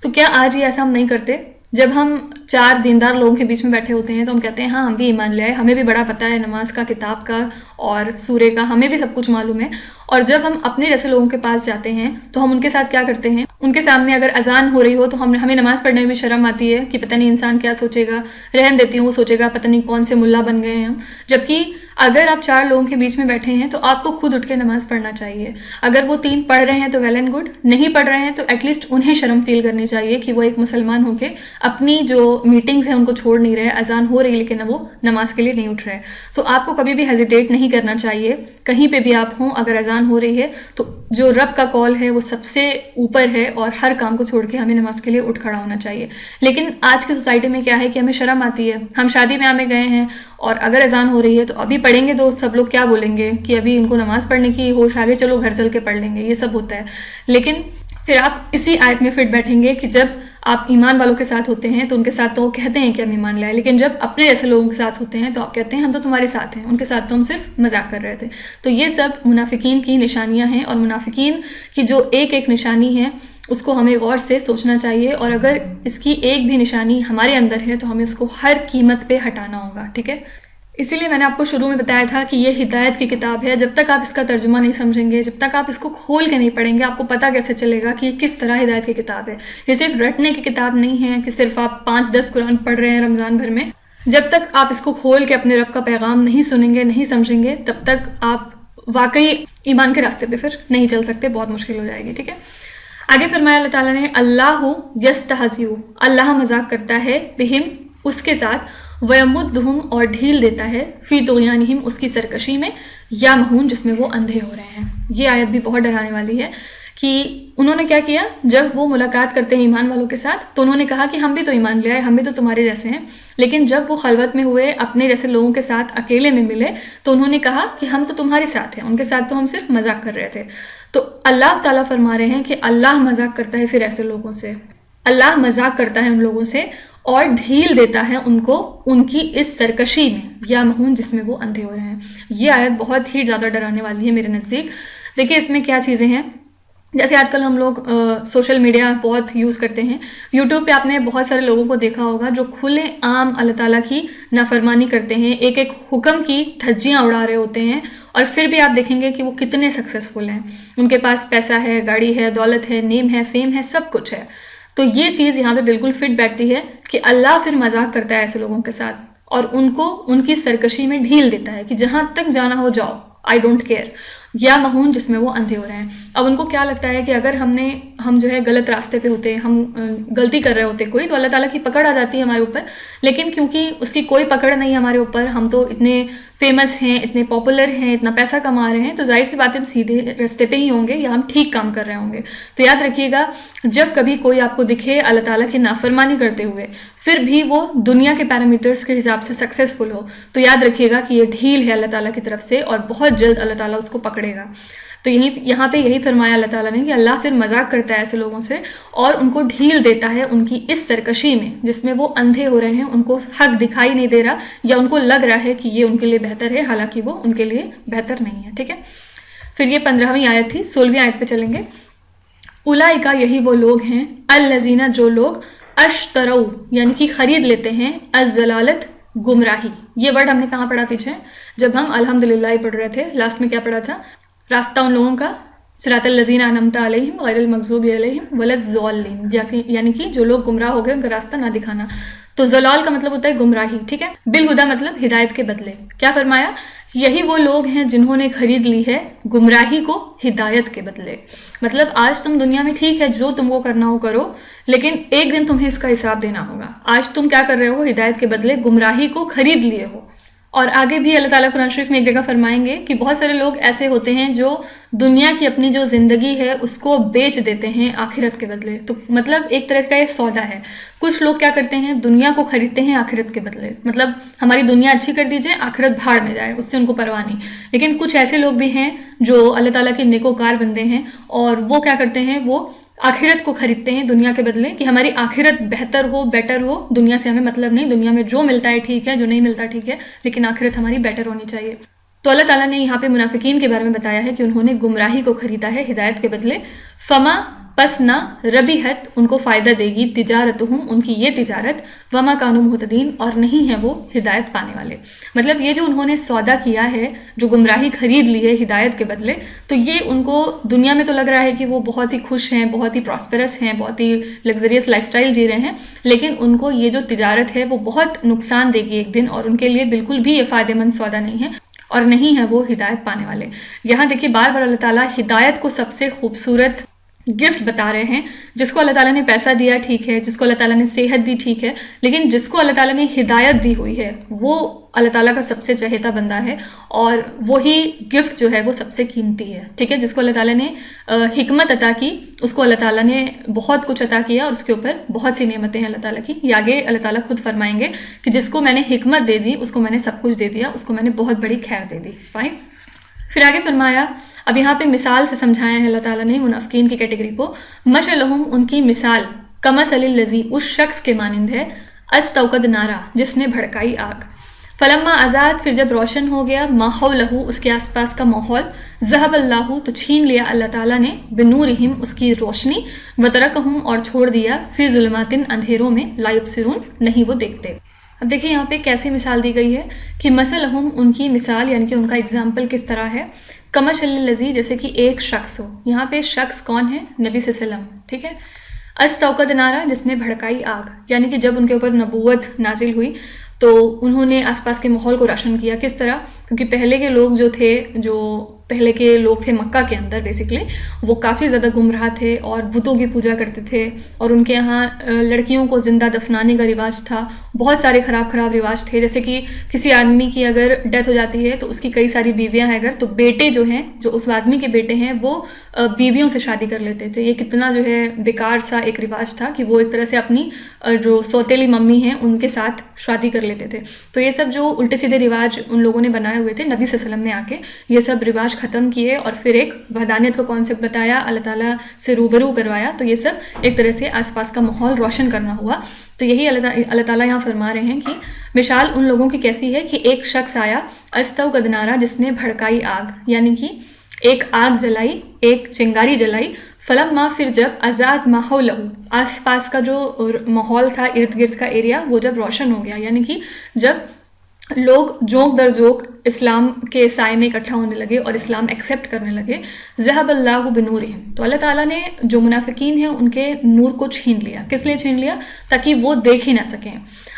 تو کیا آج یہ ایسا ہم نہیں کرتے؟ جب ہم 4 دیندار لوگوں کے بیچ میں بیٹھے ہوتے ہیں تو ہم کہتے ہیں ہاں ہم بھی ایمان لے آئے، ہمیں بھی بڑا پتہ ہے نماز کا، کتاب کا اور سورے کا، ہمیں بھی سب کچھ معلوم ہے. اور جب ہم اپنے جیسے لوگوں کے پاس جاتے ہیں تو ہم ان کے ساتھ کیا کرتے ہیں؟ ان کے سامنے اگر اذان ہو رہی ہو تو ہمیں نماز پڑھنے میں بھی شرم آتی ہے کہ پتہ نہیں انسان کیا سوچے گا، رہن دیتی ہوں، وہ سوچے گا پتہ نہیں کون سے ملا بن گئے ہیں ہم. جبکہ اگر آپ 4 لوگوں کے بیچ میں بیٹھے ہیں تو آپ کو خود اٹھ کے نماز پڑھنا چاہیے. اگر وہ 3 پڑھ رہے ہیں تو ویل اینڈ گڈ، نہیں پڑھ رہے ہیں تو ایٹ لیسٹ انہیں شرم فیل کرنی چاہیے کہ وہ ایک مسلمان ہو کے اپنی جو میٹنگز ہیں ان کو چھوڑ نہیں رہے، اذان ہو رہی لیکن وہ نماز کے لیے نہیں اٹھ رہے. تو آپ کو کبھی بھی ہیزیٹیٹ نہیں کرنا چاہیے، کہیں پہ بھی آپ ہوں اگر اذان ہو رہی ہے تو جو رب کا کال ہے وہ سب سے اوپر ہے اور ہر کام کو چھوڑ کے ہمیں نماز کے لیے اٹھ کھڑا ہونا چاہیے. لیکن آج کی سوسائٹی میں کیا ہے کہ ہمیں شرم آتی ہے، ہم شادی بیاہ میں گئے ہیں اور اگر اذان ہو رہی ہے تو ابھی پڑھیں گے تو سب لوگ کیا بولیں گے کہ ابھی ان کو نماز پڑھنے کی ہوش آگے، چلو گھر چل کے پڑھ لیں گے، یہ سب ہوتا ہے. لیکن پھر آپ اسی آیت میں فٹ بیٹھیں گے کہ جب آپ ایمان والوں کے ساتھ ہوتے ہیں تو ان کے ساتھ تو وہ کہتے ہیں کہ ہم ایمان لائے، لیکن جب اپنے جیسے لوگوں کے ساتھ ہوتے ہیں تو آپ کہتے ہیں ہم تو تمہارے ساتھ ہیں، ان کے ساتھ تو ہم صرف مذاق کر رہے تھے. تو یہ سب منافقین کی نشانیاں ہیں، اور منافقین کی جو ایک ایک نشانی ہے اس کو ہمیں غور سے سوچنا چاہیے، اور اگر اس کی ایک بھی نشانی ہمارے اندر ہے تو ہمیں اس کو ہر قیمت پہ ہٹانا ہوگا. ٹھیک ہے، اسی لیے میں نے آپ کو شروع میں بتایا تھا کہ یہ ہدایت کی کتاب ہے. جب تک آپ اس کا ترجمہ نہیں سمجھیں گے، جب تک آپ اس کو کھول کے نہیں پڑھیں گے، آپ کو پتہ کیسے چلے گا کہ یہ کس طرح ہدایت کی کتاب ہے. یہ صرف رٹنے کی کتاب نہیں ہے کہ صرف آپ 5-10 قرآن پڑھ رہے ہیں رمضان بھر میں. جب تک آپ اس کو کھول کے اپنے رب کا پیغام نہیں سنیں گے، نہیں سمجھیں گے، تب تک آپ واقعی ایمان کے راستے پہ پھر نہیں چل سکتے، بہت مشکل ہو جائے گی. ٹھیک ہے، آگے فرمایا اللہ تعالیٰ نے اللہ یستہزئ، اللہ مذاق کرتا ہے بہم اس کے ساتھ، وَيَمُدُّهُمْ اور ڈھیل دیتا ہے فی طغیانہم اس کی سرکشی میں، یا مہون جس میں وہ اندھے ہو رہے ہیں. یہ آیت بھی بہت ڈرانے والی ہے کہ انہوں نے کیا کیا، جب وہ ملاقات کرتے ہیں ایمان والوں کے ساتھ تو انہوں نے کہا کہ ہم بھی تو ایمان لے آئے، ہم بھی تو تمہارے جیسے ہیں. لیکن جب وہ خلوت میں ہوئے، اپنے جیسے لوگوں کے ساتھ اکیلے میں ملے تو انہوں نے کہا کہ ہم تو تمہارے ساتھ ہیں، ان کے ساتھ تو ہم صرف مذاق کر رہے تھے. تو اللہ تعالیٰ فرما رہے ہیں کہ اللہ مذاق کرتا ہے پھر ایسے لوگوں سے، اللہ مذاق کرتا ہے ان لوگوں سے اور ڈھیل دیتا ہے ان کو ان کی اس سرکشی میں، یا مہون جس میں وہ اندھے ہو رہے ہیں. یہ آیت بہت ہی زیادہ ڈرانے والی ہے میرے نزدیک. دیکھیں اس میں کیا چیزیں ہیں، جیسے آج کل ہم لوگ سوشل میڈیا بہت یوز کرتے ہیں. یوٹیوب پہ آپ نے بہت سارے لوگوں کو دیکھا ہوگا جو کھلے عام اللہ تعالیٰ کی نافرمانی کرتے ہیں، ایک ایک حکم کی دھجیاں اڑا رہے ہوتے ہیں، اور پھر بھی آپ دیکھیں گے کہ وہ کتنے سکسیزفل ہیں، ان کے پاس پیسہ ہے، گاڑی ہے، دولت ہے، نیم ہے، فیم ہے، سب کچھ ہے. تو یہ چیز یہاں پہ بالکل فٹ بیٹھتی ہے کہ اللہ پھر مذاق کرتا ہے ایسے لوگوں کے ساتھ اور ان کو ان کی سرکشی میں ڈھیل دیتا ہے کہ جہاں تک جانا ہو جاؤ، آئی ڈونٹ کیئر، یا مہون جس میں وہ اندھے ہو رہے ہیں. اب ان کو کیا لگتا ہے کہ اگر ہم جو ہے غلط راستے پہ ہوتے، ہم غلطی کر رہے ہوتے کوئی، تو اللہ تعالیٰ کی پکڑ آ جاتی ہے ہمارے اوپر. لیکن کیونکہ اس کی کوئی پکڑ نہیں ہے ہمارے اوپر، ہم تو اتنے فیمس ہیں، اتنے پاپولر ہیں، اتنا پیسہ کما رہے ہیں، تو ظاہر سی بات ہے ہم سیدھے راستے پہ ہی ہوں گے یا ہم ٹھیک کام کر رہے ہوں گے. تو یاد رکھیے گا، جب کبھی کوئی آپ کو دکھے اللہ تعالیٰ کی نافرمانی کرتے ہوئے پھر بھی وہ دنیا کے پیرامیٹرز کے حساب سے سکسیزفل ہو، تو یاد رکھیے گا کہ یہ ڈھیل ہے اللہ تعالیٰ کی طرف سے اور بہت جلد اللہ تعالیٰ اس کو پکڑے گا. تو یہاں پہ یہی فرمایا اللہ تعالیٰ نے کہ اللہ پھر مذاق کرتا ہے ایسے لوگوں سے اور ان کو ڈھیل دیتا ہے ان کی اس سرکشی میں جس میں وہ اندھے ہو رہے ہیں، ان کو حق دکھائی نہیں دے رہا یا ان کو لگ رہا ہے کہ یہ ان کے لیے بہتر ہے، حالانکہ وہ ان کے لیے بہتر نہیں ہے. ٹھیک ہے، پھر یہ 15ویں آیت تھی. 16ویں آیت پہ چلیں گے. اولئک یہی وہ لوگ ہیں، الذین جو لوگ اشتروا یعنی کہ خرید لیتے ہیں، الضلالت گمراہی. یہ ورڈ ہم نے کہاں پڑھا پیچھے جب ہم الحمدللہ ہی پڑھ رہے تھے، لاسٹ میں کیا پڑھا تھا؟ راستہ ان لوگوں کا صراط الذین انعمت علیہم غیر المغضوب علیہم ولا الضالین، یعنی کہ جو لوگ گمراہ ہو گئے ان کا راستہ نہ دکھانا. تو ضلال کا مطلب ہوتا ہے گمراہی. ٹھیک ہے، بالہدیٰ مطلب ہدایت کے بدلے. کیا فرمایا؟ یہی وہ لوگ ہیں جنہوں نے خرید لی ہے گمراہی کو ہدایت کے بدلے. مطلب آج تم دنیا میں ٹھیک ہے جو تم کو کرنا ہو کرو، لیکن ایک دن تمہیں اس کا حساب دینا ہوگا. آج تم کیا کر رہے ہو؟ ہدایت کے بدلے گمراہی کو خرید لیے ہو. اور آگے بھی اللہ تعالیٰ قرآن شریف میں ایک جگہ فرمائیں گے کہ بہت سارے لوگ ایسے ہوتے ہیں جو دنیا کی اپنی جو زندگی ہے اس کو بیچ دیتے ہیں آخرت کے بدلے. تو مطلب ایک طرح کا یہ سودا ہے. کچھ لوگ کیا کرتے ہیں؟ دنیا کو خریدتے ہیں آخرت کے بدلے. مطلب ہماری دنیا اچھی کر دیجئے، آخرت بھاڑ میں جائے، اس سے ان کو پرواہ نہیں. لیکن کچھ ایسے لوگ بھی ہیں جو اللہ تعالیٰ کے نیکوکار بندے ہیں اور وہ کیا کرتے ہیں؟ وہ آخرت کو خریدتے ہیں دنیا کے بدلے، کہ ہماری آخرت بہتر ہو، بیٹر ہو، دنیا سے ہمیں مطلب نہیں، دنیا میں جو ملتا ہے ٹھیک ہے، جو نہیں ملتا ٹھیک ہے، لیکن آخرت ہماری بیٹر ہونی چاہیے۔ تو اللہ تعالیٰ نے یہاں پہ منافقین کے بارے میں بتایا ہے کہ انہوں نے گمراہی کو خریدا ہے ہدایت کے بدلے۔ فما پس نہ ربحت ان کو فائدہ دے گی تجارتہم ان کی یہ تجارت، وما کانوا مہتدین اور نہیں ہے وہ ہدایت پانے والے۔ مطلب یہ جو انہوں نے سودا کیا ہے، جو گمراہی خرید لی ہے ہدایت کے بدلے، تو یہ ان کو دنیا میں تو لگ رہا ہے کہ وہ بہت ہی خوش ہیں، بہت ہی پراسپرس ہیں، بہت ہی لگزریس لائف سٹائل جی رہے ہیں، لیکن ان کو یہ جو تجارت ہے وہ بہت نقصان دے گی ایک دن، اور ان کے لیے بالکل بھی یہ فائدہ مند سودا نہیں ہے، اور نہیں ہے وہ ہدایت پانے والے۔ یہاں دیکھیے بار بار اللہ تعالیٰ ہدایت کو سب سے خوبصورت گفٹ بتا رہے ہیں۔ جس کو اللہ تعالیٰ نے پیسہ دیا ٹھیک ہے، جس کو اللہ تعالیٰ نے صحت دی ٹھیک ہے، لیکن جس کو اللہ تعالیٰ نے ہدایت دی ہوئی ہے وہ اللہ تعالیٰ کا سب سے چہیتا بندہ ہے، اور وہی گفٹ جو ہے وہ سب سے قیمتی ہے، ٹھیک ہے۔ جس کو اللہ تعالیٰ نے حکمت عطا کی، اس کو اللہ تعالیٰ نے بہت کچھ عطا کیا، اور اس کے اوپر بہت سی نعمتیں ہیں اللہ تعالیٰ کی۔ یہ آگے اللہ تعالیٰ خود فرمائیں گے کہ جس کو میں نے حکمت دے دی، اس کو میں نے سب کچھ دے دیا، اس کو میں نے بہت بڑی خیر دے دی، فائن۔ پھر آگے فرمایا، اب یہاں پہ مثال سے سمجھایا ہے اللہ تعالیٰ نے منافقین کی کیٹیگری کو۔ مثلہم ان کی مثال، کمثل الذی اس شخص کے مانند ہے، استوقد نارا جس نے بھڑکائی آگ، فلما ازاد پھر جب روشن ہو گیا، ما حولہ اس کے آس پاس کا ماحول، ذہب اللہ تو چھین لیا اللہ تعالیٰ نے، بنورہم اس کی روشنی، وترکہم اور چھوڑ دیا، فی ظلمات اندھیروں میں، لا یبصرون نہیں وہ دیکھتے۔ اب دیکھیں یہاں پہ کیسی مثال دی گئی ہے کہ مثلہم ان کی مثال، یعنی کہ ان کا اگزامپل کس طرح ہے، کمثل الذی جیسے کہ ایک شخص ہو۔ یہاں پہ شخص کون ہے؟ نبی صلی اللہ علیہ وسلم، ٹھیک ہے۔ استوقد نارا جس نے بھڑکائی آگ، یعنی کہ جب ان کے اوپر نبوت نازل ہوئی تو انہوں نے آس پاس کے ماحول کو روشن کیا۔ کس طرح؟ کیونکہ پہلے کے لوگ جو تھے، پہلے کے لوگ تھے مکہ کے اندر بیسکلی، وہ کافی زیادہ گمراہ تھے اور بتوں کی پوجا کرتے تھے، اور ان کے یہاں لڑکیوں کو زندہ دفنانے کا رواج تھا، بہت سارے خراب رواج تھے، جیسے کہ کسی آدمی کی اگر ڈیتھ ہو جاتی ہے تو اس کی کئی ساری بیویاں ہیں اگر، تو بیٹے جو ہیں، جو اس آدمی کے بیٹے ہیں، وہ بیویوں سے شادی کر لیتے تھے۔ یہ کتنا جو ہے بیکار سا ایک رواج تھا کہ وہ ایک طرح سے اپنی جو سوتیلی ممی ہیں ان کے ساتھ شادی کر لیتے تھے۔ تو یہ سب جو الٹے سیدھے رواج ان لوگوں نے بنائے ہوئے تھے، نبی صلی اللہ علیہ وسلم نے آ کے یہ سب رواج ختم کیے اور پھر ایک وحدانیت کا کانسیپٹ بتایا، اللہ تعالیٰ سے روبرو کروایا، تو یہ سب ایک طرح سے آس پاس کا ماحول روشن کرنا ہوا۔ تو یہی اللہ تعالیٰ یہاں فرما رہے ہیں کہ مثال ان لوگوں کی کیسی ہے کہ ایک شخص آیا، استوقد نارا جس نے بھڑکائی آگ، یعنی کہ ایک آگ جلائی، ایک چنگاری جلائی، فلما پھر جب ازاد ما حولہ آس پاس کا جو ماحول تھا، ارد گرد کا ایریا، وہ جب روشن ہو گیا، یعنی کہ جب لوگ جوک در جوک اسلام کے سائے میں اکٹھا ہونے لگے اور اسلام ایکسیپٹ کرنے لگے، ذہب اللہ بنورہم تو اللہ تعالیٰ نے جو منافقین ہیں ان کے نور کو چھین لیا۔ کس لیے چھین لیا؟ تاکہ وہ دیکھ ہی نہ سکیں۔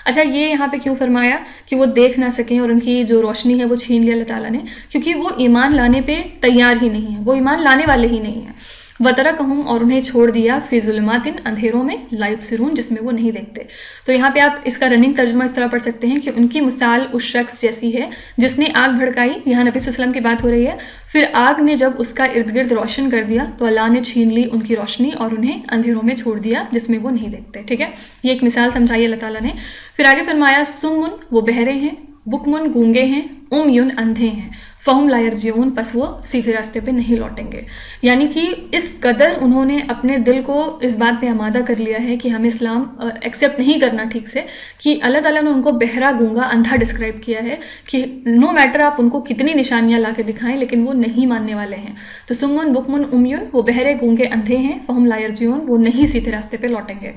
اچھا، یہ یہاں پہ کیوں فرمایا کہ وہ دیکھ نہ سکیں اور ان کی جو روشنی ہے وہ چھین لیا اللہ تعالیٰ نے؟ کیونکہ وہ ایمان لانے پہ تیار ہی نہیں ہے، وہ ایمان لانے والے ہی نہیں ہیں۔ وترکہم اور انہیں چھوڑ دیا، فی ظلمات اندھیروں میں، لا یبصرون جس میں وہ نہیں دیکھتے۔ تو یہاں پہ آپ اس کا رننگ ترجمہ اس طرح پڑھ سکتے ہیں کہ ان کی مثال اس شخص جیسی ہے جس نے آگ بھڑکائی، یہاں نبی صلی اللہ علیہ وسلم کی بات ہو رہی ہے، پھر آگ نے جب اس کا ارد گرد روشن کر دیا تو اللہ نے چھین لی ان کی روشنی اور انہیں اندھیروں میں چھوڑ دیا جس میں وہ نہیں دیکھتے، ٹھیک ہے۔ یہ ایک مثال سمجھائی اللہ تعالیٰ نے۔ پھر آگے فرمایا، سمن وہ بہرے ہیں، بکمن گونگے ہیں، امیون اندھے ہیں، فہم لا یرجعون پس وہ سیدھے راستے پہ نہیں لوٹیں گے۔ یعنی کہ اس قدر انہوں نے اپنے دل کو اس بات پہ آمادہ کر لیا ہے کہ ہمیں اسلام ایکسیپٹ نہیں کرنا ٹھیک سے، کہ اللہ تعالیٰ نے ان کو بہرا گونگا اندھا ڈسکرائب کیا ہے کہ نو میٹر آپ ان کو کتنی نشانیاں لا کے دکھائیں لیکن وہ نہیں ماننے والے ہیں۔ تو سمن بکمن امیون وہ بہرے گونگے اندھے ہیں، فہم لا یرجعون وہ نہیں سیدھے راستے پہ لوٹیں گے۔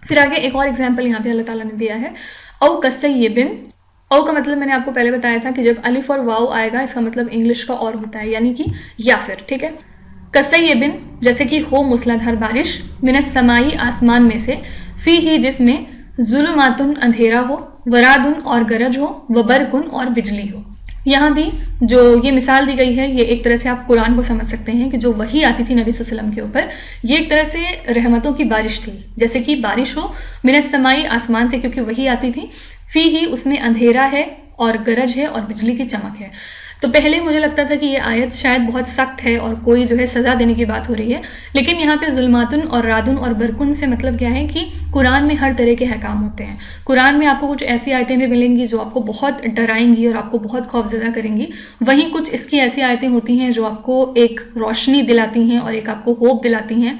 پھر آگے ایک اور ایگزامپل یہاں پہ اللہ تعالیٰ نے دیا ہے، او کسیبن، او کا مطلب میں نے آپ کو پہلے بتایا تھا کہ جب الف اور واو آئے گا اس کا مطلب انگلش کا اور ہوتا ہے، یعنی کہ یا پھر، ٹھیک ہے۔ کسیبن جیسے کہ ہو موسلادھار بارش، من السمائی آسمان میں سے، فی ہی جس میں ظلماتن اندھیرا ہو، ورادن اور گرج ہو، وبرقن اور بجلی ہو۔ یہاں بھی جو یہ مثال دی گئی ہے یہ ایک طرح سے آپ قرآن کو سمجھ سکتے ہیں کہ جو وحی آتی تھی نبی صلی اللہ علیہ وسلم کے اوپر، یہ ایک طرح سے رحمتوں کی بارش تھی، جیسے کہ بارش ہو من السمائی آسمان سے، کیونکہ وحی آتی تھی، فی ہی اس میں اندھیرا ہے اور گرج ہے اور بجلی کی چمک ہے۔ تو پہلے مجھے لگتا تھا کہ یہ آیت شاید بہت سخت ہے اور کوئی جو ہے سزا دینے کی بات ہو رہی ہے، لیکن یہاں پہ ظلماتن اور رادن اور برقن سے مطلب کیا ہے کہ قرآن میں ہر طرح کے احکام ہوتے ہیں۔ قرآن میں آپ کو کچھ ایسی آیتیں بھی ملیں گی جو آپ کو بہت ڈرائیں گی اور آپ کو بہت خوفزدہ کریں گی، وہیں کچھ اس کی ایسی آیتیں ہوتی ہیں جو آپ کو ایک روشنی دلاتی ہیں اور ایک آپ کو ہوپ دلاتی ہیں۔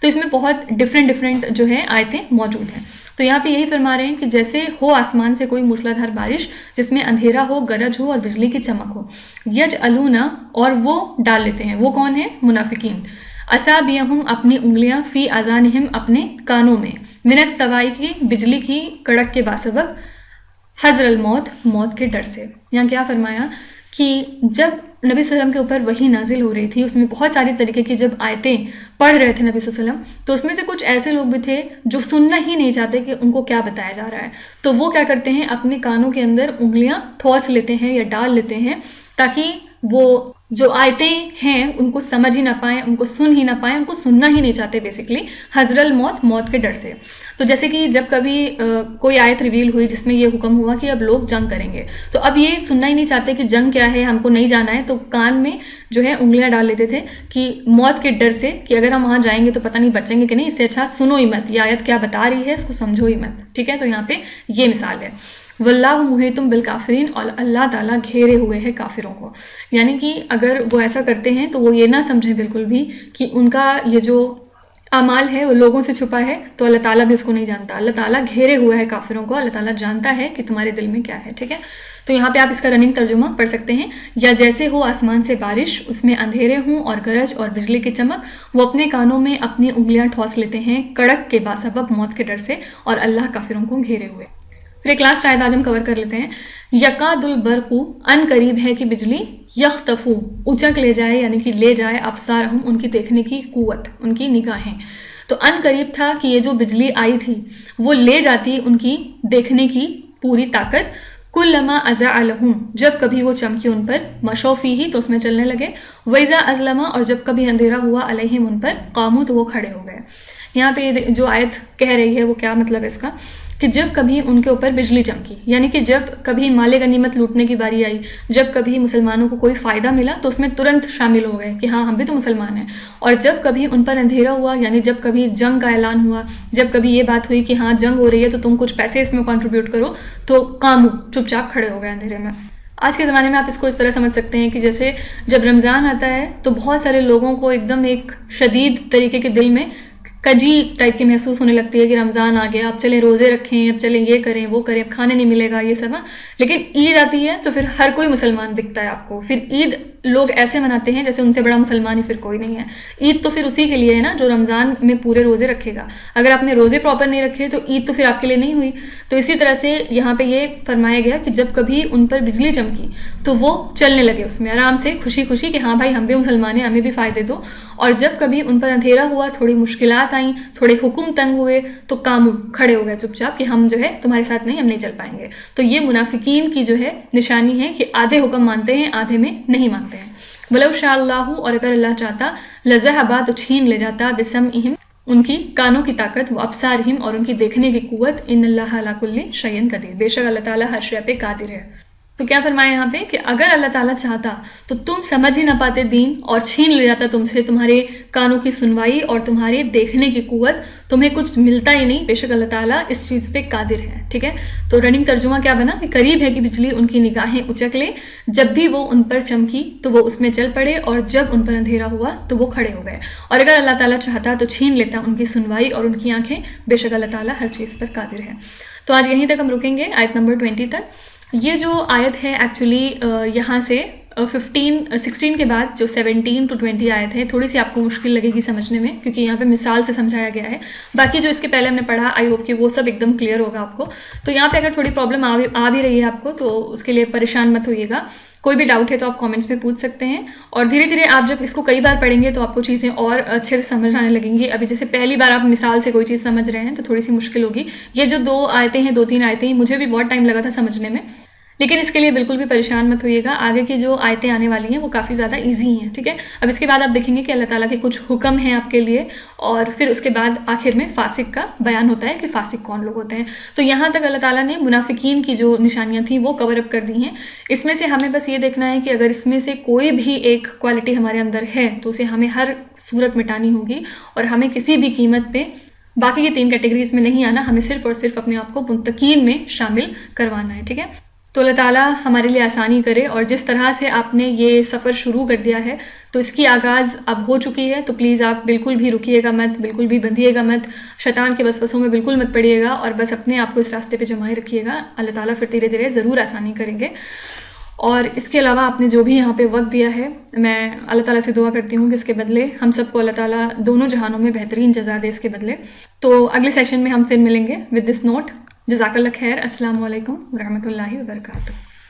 تو اس میں بہت ڈفرینٹ جو ہے آیتیں موجود ہیں. تو یہاں پہ یہی فرما رہے ہیں کہ جیسے ہو آسمان سے کوئی موسلادھار بارش جس میں اندھیرا ہو، گرج ہو اور بجلی کی چمک ہو. یجعلون، اور وہ ڈال لیتے ہیں. وہ کون ہے؟ منافقین. اصابعہم، اپنی انگلیاں، فی اذانہم، اپنے کانوں میں، من السوائی کی، بجلی کی کڑک کے باسبب، حذر الموت، موت کے ڈر سے. یہاں کیا فرمایا کہ جب نبی صلی اللہ علیہ وسلم کے اوپر وحی نازل ہو رہی تھی، اس میں بہت ساری طریقے کی جب آیتیں پڑھ رہے تھے نبی صلی اللہ علیہ وسلم، تو اس میں سے کچھ ایسے لوگ بھی تھے جو سننا ہی نہیں چاہتے کہ ان کو کیا بتایا جا رہا ہے. تو وہ کیا کرتے ہیں؟ اپنے کانوں کے اندر انگلیاں ٹھوس لیتے ہیں یا ڈال لیتے ہیں تاکہ وہ جو آیتیں ہیں ان کو سمجھ ہی نہ پائیں، ان کو سن ہی نہ پائیں، ان کو سننا ہی نہیں چاہتے بیسکلی، حذر الموت، موت کے ڈر سے. تو جیسے کہ جب کبھی کوئی آیت ریویل ہوئی جس میں یہ حکم ہوا کہ اب لوگ جنگ کریں گے، تو اب یہ سننا ہی نہیں چاہتے کہ جنگ کیا ہے، ہم کو نہیں جانا ہے، تو کان میں جو ہے انگلیاں ڈال لیتے تھے کہ موت کے ڈر سے کہ اگر ہم وہاں جائیں گے تو پتہ نہیں بچیں گے کہ نہیں، اس سے اچھا سنو ہی مت، یہ آیت کیا بتا رہی ہے اس کو سمجھو ہی مت. ٹھیک ہے، تو یہاں پہ یہ مثال ہے. واللہ محیط بالکافرین، اور اللہ تعالیٰ گھیرے ہوئے ہے کافروں کو. یعنی کہ اگر وہ ایسا کرتے ہیں تو وہ یہ نہ سمجھیں بالکل بھی کہ ان کا یہ جو اعمال ہے وہ لوگوں سے چھپا ہے تو اللہ تعالیٰ بھی اس کو نہیں جانتا. اللہ تعالیٰ گھیرے ہوئے ہے کافروں کو، اللہ تعالیٰ جانتا ہے کہ تمہارے دل میں کیا ہے. ٹھیک ہے، تو یہاں پہ آپ اس کا رننگ ترجمہ پڑھ سکتے ہیں. یا جیسے ہو آسمان سے بارش، اس میں اندھیرے ہوں اور گرج اور بجلی کی چمک، وہ اپنے کانوں میں اپنی انگلیاں ٹھوس لیتے ہیں کڑک کے باسبب، موت کے ڈر سے، اور اللہ کافروں کو گھیرے ہوئے. پھر ایک لاسٹ آیت آج ہم کور کر لیتے ہیں. یکاد البرق، ان قریب ہے کہ بجلی، یختفو، اچک لے جائے یعنی کہ لے جائے، ابصارہم، ان کی دیکھنے کی قوت، ان کی نگاہیں. تو ان قریب تھا کہ یہ جو بجلی آئی تھی وہ لے جاتی ان کی دیکھنے کی پوری طاقت. کلما اضاء لہم، جب کبھی وہ چمکی ان پر، مشوا فیہ، تو اس میں چلنے لگے. واذا اظلم، اور جب کبھی اندھیرا ہوا، علیہم، ان پر، قاموا، تو وہ کھڑے ہو گئے. یہاں پہ جو آیت کہہ رہی ہے وہ کیا مطلب ہے اس کا، کہ جب کبھی ان کے اوپر بجلی چمکی، یعنی کہ جب کبھی مال غنیمت لوٹنے کی باری آئی، جب کبھی مسلمانوں کو کوئی فائدہ ملا تو اس میں ترنت شامل ہو گئے کہ ہاں ہم بھی تو مسلمان ہیں. اور جب کبھی ان پر اندھیرا ہوا، یعنی جب کبھی جنگ کا اعلان ہوا، جب کبھی یہ بات ہوئی کہ ہاں جنگ ہو رہی ہے تو تم کچھ پیسے اس میں کنٹریبیوٹ کرو، تو قاموا، چپ چاپ کھڑے ہو گئے اندھیرے میں. آج کے زمانے میں آپ اس کو اس طرح سمجھ سکتے ہیں کہ جیسے جب رمضان آتا ہے تو بہت سارے لوگوں کو ایک دم ایک شدید طریقے کے دل میں کجی ٹائپ کی محسوس ہونے لگتی ہے کہ رمضان آ گیا، اب چلیں روزے رکھیں، اب چلیں یہ کریں وہ کریں، اب کھانے نہیں ملے گا، یہ سب. لیکن عید آتی ہے تو پھر ہر کوئی مسلمان دکھتا ہے آپ کو. پھر عید لوگ ایسے مناتے ہیں جیسے ان سے بڑا مسلمان ہی پھر کوئی نہیں ہے. عید تو پھر اسی کے لیے ہے نا جو رمضان میں پورے روزے رکھے گا. اگر آپ نے روزے پراپر نہیں رکھے تو عید تو پھر آپ کے لیے نہیں ہوئی. تو اسی طرح سے یہاں پہ یہ فرمایا گیا کہ جب کبھی ان پر بجلی چمکی تو وہ چلنے لگے اس میں آرام سے، خوشی خوشی کہ ہاں بھائی ہم بھی مسلمان ہیں، ہمیں بھی فائدے دو. اور جب کبھی ان پر اندھیرا ہوا، تھوڑی مشکلات آئیں، تھوڑے حکم تنگ ہوئے، تو قاموا، کھڑے ہو گئے چپ چاپ کہ ہم جو ہے تمہارے ساتھ نہیں، ہم نہیں چل پائیں گے. تو یہ منافقین کی جو ہے نشانی ہے کہ آدھے حکم مانتے ہیں، آدھے میں نہیں مانتے ہیں. وَلَوْ شَاءَ اللَّهُ، اور اگر اللہ چاہتا، لَذَهَبَ، تو چھین لے جاتا، بِسَمْعِهِمْ، ان کی کانوں کی طاقت، وَأَبْصَارِهِمْ، اور ان کی دیکھنے کی قوت، إِنَّ اللَّهَ عَلَىٰ كُلِّ شَيْءٍ قَدِيرٌ، بے شک اللہ تعالیٰ ہر شے پہ قادر ہے. تو کیا فرمایا یہاں پہ کہ اگر اللہ تعالیٰ چاہتا تو تم سمجھ ہی نہ پاتے دین، اور چھین لے جاتا تم سے تمہارے کانوں کی سنوائی اور تمہارے دیکھنے کی قوت، تمہیں کچھ ملتا ہی نہیں. بے شک اللہ تعالیٰ اس چیز پہ قادر ہے. ٹھیک ہے، تو رننگ ترجمہ کیا بنا کہ قریب ہے کہ بجلی ان کی نگاہیں اچک لے، جب بھی وہ ان پر چمکی تو وہ اس میں چل پڑے، اور جب ان پر اندھیرا ہوا تو وہ کھڑے ہو گئے. اور اگر اللہ تعالیٰ چاہتا تو چھین لیتا ان کی سنوائی اور ان کی آنکھیں. بے شک اللہ تعالیٰ ہر چیز پر قادر ہے. تو آج یہیں تک ہم رکیں گے، آیت نمبر 20 تک. یہ جو آیت ہے ایکچولی یہاں سے 16 کے بعد جو 17 to 20 آیت ہے، تھوڑی سی آپ کو مشکل لگے گی سمجھنے میں، کیونکہ یہاں پہ مثال سے سمجھایا گیا ہے. باقی جو اس کے پہلے ہم نے پڑھا، آئی ہوپ کہ وہ سب ایک دم کلیئر ہوگا آپ کو. تو یہاں پہ اگر تھوڑی پرابلم آ بھی رہی ہے آپ کو تو اس کے لیے پریشان مت ہوئیے گا. کوئی بھی ڈاؤٹ ہے تو آپ کامنٹس میں پوچھ سکتے ہیں، اور دھیرے دھیرے آپ جب اس کو کئی بار پڑھیں گے تو آپ کو چیزیں اور اچھے سے سمجھ آنے لگیں گی. ابھی جیسے پہلی بار آپ مثال سے کوئی چیز سمجھ رہے ہیں تو تھوڑی سی مشکل ہوگی. یہ جو 2 آیتیں ہیں، 2-3 آیتیں ہیں، مجھے بھی بہت ٹائم لگا تھا سمجھنے میں، لیکن اس کے لیے بالکل بھی پریشان مت ہوئیے گا. آگے کی جو آیتیں آنے والی ہیں وہ کافی زیادہ ایزی ہیں. ٹھیک ہے، اب اس کے بعد آپ دیکھیں گے کہ اللہ تعالیٰ کے کچھ حکم ہیں آپ کے لیے، اور پھر اس کے بعد آخر میں فاسق کا بیان ہوتا ہے کہ فاسق کون لوگ ہوتے ہیں. تو یہاں تک اللہ تعالیٰ نے منافقین کی جو نشانیاں تھیں وہ کور اپ کر دی ہیں. اس میں سے ہمیں بس یہ دیکھنا ہے کہ اگر اس میں سے کوئی بھی ایک کوالٹی ہمارے اندر ہے تو اسے ہمیں ہر صورت مٹانی ہوگی، اور ہمیں کسی بھی قیمت پہ باقی کی 3 کیٹیگریز میں نہیں آنا. ہمیں صرف اور صرف اپنے آپ کو متقین میں شامل کروانا ہے. ٹھیک ہے، تو اللہ تعالیٰ ہمارے لیے آسانی کرے، اور جس طرح سے آپ نے یہ سفر شروع کر دیا ہے تو اس کی آغاز اب ہو چکی ہے، تو پلیز آپ بالکل بھی رکیے گا مت، بالکل بھی بندھیے گا مت، شیطان کے وسوسوں میں بالکل مت پڑیے گا، اور بس اپنے آپ کو اس راستے پہ جمائے رکھیے گا۔ اللہ تعالیٰ پھر دھیرے دھیرے ضرور آسانی کریں گے۔ اور اس کے علاوہ آپ نے جو بھی یہاں پہ وقت دیا ہے، میں اللہ تعالیٰ سے دعا کرتی ہوں کہ اس کے بدلے ہم سب کو اللہ تعالیٰ دونوں جہانوں میں بہترین جزا دے اس کے بدلے۔ تو اگلے سیشن میں ہم پھر ملیں گے ود دس نوٹ۔ جزاک اللہ خیر۔ السلام علیکم ورحمۃ اللہ وبرکاتہ۔